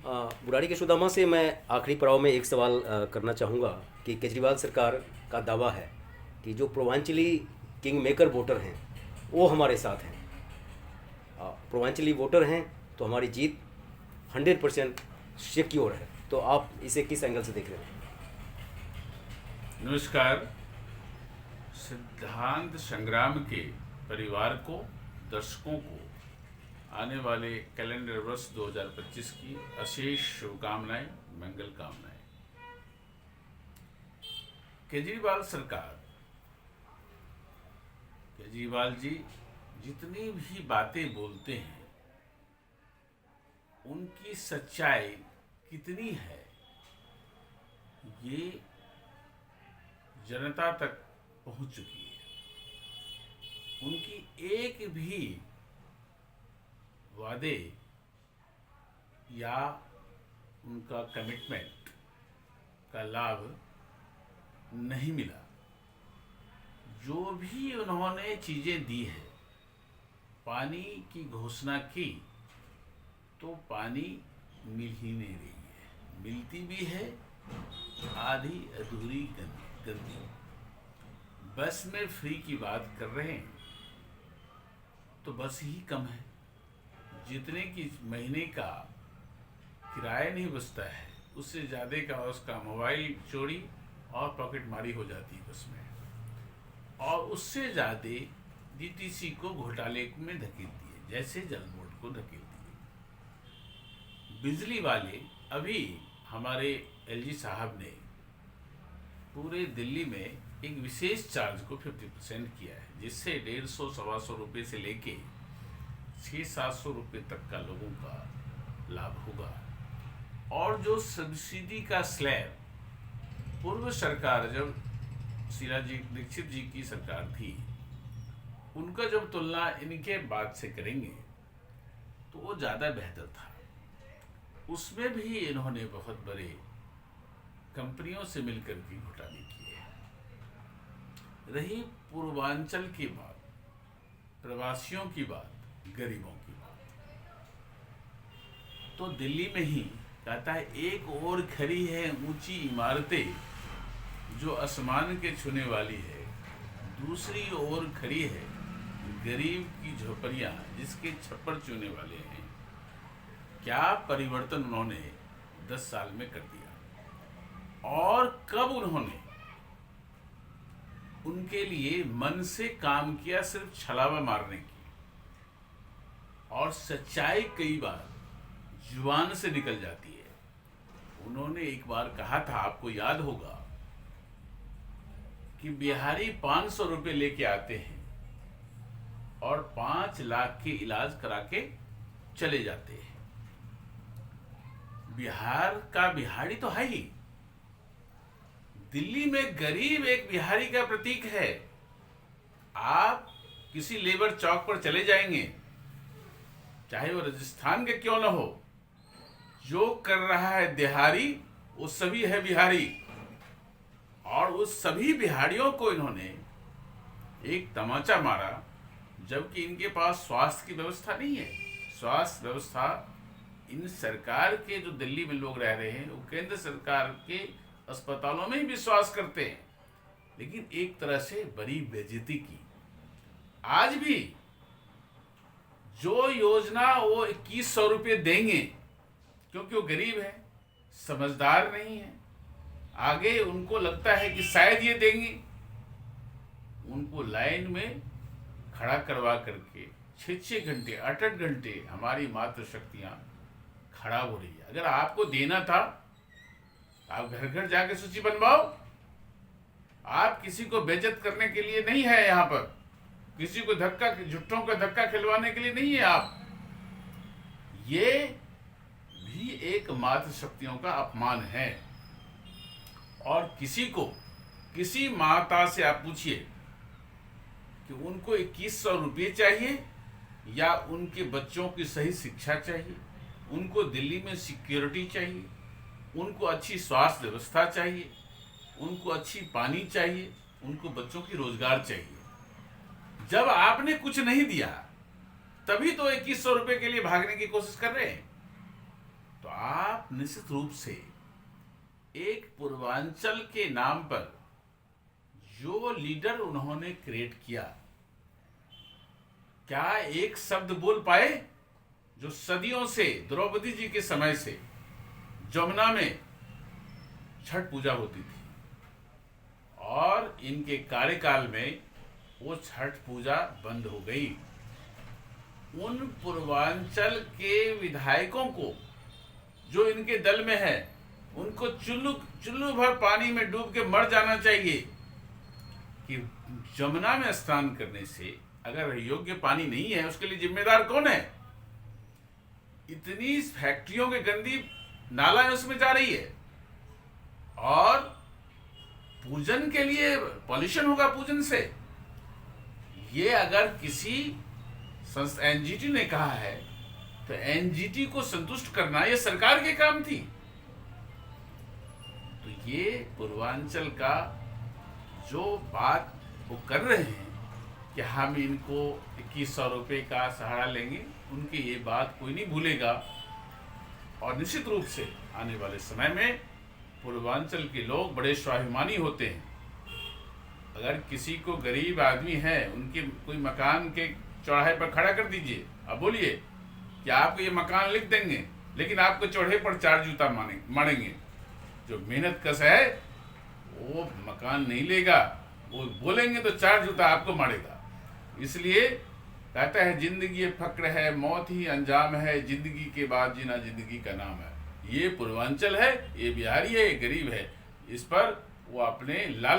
बुराड़ी के सुदामा से मैं आखिरी पड़ाव में एक सवाल करना चाहूँगा कि केजरीवाल सरकार का दावा है कि जो पूर्वांचली किंग मेकर वोटर हैं वो हमारे साथ हैं। पूर्वांचली वोटर हैं तो हमारी जीत 100% सिक्योर है। तो आप इसे किस एंगल से देख रहे हैं? नमस्कार। सिद्धांत संग्राम के परिवार को, दर्शकों को आने वाले कैलेंडर वर्ष 2025 की अशेष शुभकामनाएं, मंगल कामनाएं। केजरीवाल सरकार, केजरीवाल जी जितनी भी बातें बोलते हैं उनकी सच्चाई कितनी है ये जनता तक पहुंच चुकी है। उनकी एक भी वादे या उनका कमिटमेंट का लाभ नहीं मिला। जो भी उन्होंने चीज़ें दी है, पानी की घोषणा की तो पानी मिल ही नहीं रही है, मिलती भी है आधी अधूरी गंदी। बस में फ्री की बात कर रहे हैं तो बस ही कम है, जितने की महीने का किराया नहीं बचता है उससे ज़्यादा का उसका मोबाइल चोरी और पॉकेट मारी हो जाती है बस में, और उससे ज़्यादा डीटीसी को घोटाले में धकेल दिए, जैसे जल बोर्ड को धकेल दिए। बिजली वाले अभी हमारे एलजी साहब ने पूरे दिल्ली में एक विशेष चार्ज को 50% किया है, जिससे 150-125 रुपये से लेके 600-700 रुपये तक का लोगों का लाभ होगा। और जो सब्सिडी का स्लैब पूर्व सरकार, जब शीला जी दीक्षित जी की सरकार थी, उनका जब तुलना इनके बाद से करेंगे तो वो ज़्यादा बेहतर था। उसमें भी इन्होंने बहुत बड़े कंपनियों से मिलकर के घोटाले किए। रही पूर्वांचल की बात, प्रवासियों की बात, गरीबों की बात, तो दिल्ली में ही कहता है एक और खड़ी है ऊंची इमारतें जो आसमान के छूने वाली है, दूसरी ओर खड़ी है गरीब की झोपड़ियां जिसके छप्पर चूने वाले हैं। क्या परिवर्तन उन्होंने 10 साल में कर दिया, और कब उन्होंने उनके लिए मन से काम किया, सिर्फ छलावा मारने की। और सच्चाई कई बार जुबान से निकल जाती है। उन्होंने एक बार कहा था, आपको याद होगा, कि बिहारी 500 रुपये लेके आते हैं और 5 लाख के इलाज करा के चले जाते हैं। बिहार का बिहारी तो है ही, दिल्ली में गरीब एक बिहारी का प्रतीक है। आप किसी लेबर चौक पर चले जाएंगे, चाहे वो राजस्थान के क्यों ना हो, जो कर रहा है दिहाड़ी वो सभी है बिहारी। और उस सभी बिहारियों को इन्होंने एक तमाचा मारा, जबकि इनके पास स्वास्थ्य की व्यवस्था नहीं है। स्वास्थ्य व्यवस्था इन सरकार के, जो दिल्ली में लोग रह रहे हैं, वो केंद्र सरकार के अस्पतालों में ही विश्वास करते हैं, लेकिन एक तरह से बड़ी बेइज्जती की। आज भी जो योजना वो 2100 रुपये देंगे, क्योंकि वो गरीब है, समझदार नहीं है। आगे उनको लगता है कि शायद ये देंगे, उनको लाइन में खड़ा करवा करके 6-6 घंटे 8-8 घंटे हमारी मातृशक्तियां खड़ा हो रही है। अगर आपको देना था, आप घर घर जाके सूची बनवाओ। आप किसी को बेइज्जत करने के लिए नहीं है यहाँ पर, किसी को धक्का, झुट्टों का धक्का खिलवाने के लिए नहीं है आप। ये भी एक मातृशक्तियों का अपमान है। और किसी माता से आप पूछिए कि उनको 2100 रुपये चाहिए या उनके बच्चों की सही शिक्षा चाहिए, उनको दिल्ली में सिक्योरिटी चाहिए, उनको अच्छी स्वास्थ्य व्यवस्था चाहिए, उनको अच्छी पानी चाहिए, उनको बच्चों की रोजगार चाहिए। जब आपने कुछ नहीं दिया तभी तो 2100 रुपये के लिए भागने की कोशिश कर रहे हैं। तो आप निश्चित रूप से एक पूर्वांचल के नाम पर जो लीडर उन्होंने क्रिएट किया, क्या एक शब्द बोल पाए? जो सदियों से, द्रौपदी जी के समय से जमुना में छठ पूजा होती थी और इनके कार्यकाल में वो छठ पूजा बंद हो गई। उन पूर्वांचल के विधायकों को जो इनके दल में है, उनको चुल्लू भर पानी में डूब के मर जाना चाहिए कि जमुना में स्नान करने से अगर योग्य पानी नहीं है, उसके लिए जिम्मेदार कौन है? इतनी फैक्ट्रियों की गंदी नाला उसमें जा रही है और पूजन के लिए पॉल्यूशन होगा पूजन से। ये अगर किसी एनजीटी ने कहा है तो एनजीटी को संतुष्ट करना ये सरकार के काम थी। तो ये पूर्वांचल का जो बात वो कर रहे हैं कि हम इनको 2100 रुपये का सहारा लेंगे, उनकी ये बात कोई नहीं भूलेगा। और निश्चित रूप से आने वाले समय में पूर्वांचल के लोग बड़े स्वाभिमानी होते हैं। अगर किसी को गरीब आदमी है, उनके कोई मकान के चौराहे पर खड़ा कर दीजिए, अब बोलिए कि आपको ये मकान लिख देंगे, लेकिन आपको चौराहे पर 4 जूता मारेंगे। जो मेहनत कश है वो मकान नहीं लेगा, वो बोलेंगे तो 4 जूता आपको मारेगा। इसलिए कहता है जिंदगी फक्र है, मौत ही अंजाम है, जिंदगी के बाद जीना जिंदगी का नाम है। ये पूर्वांचल है, ये बिहारी है, ये गरीब है, इस पर वो अपने लाल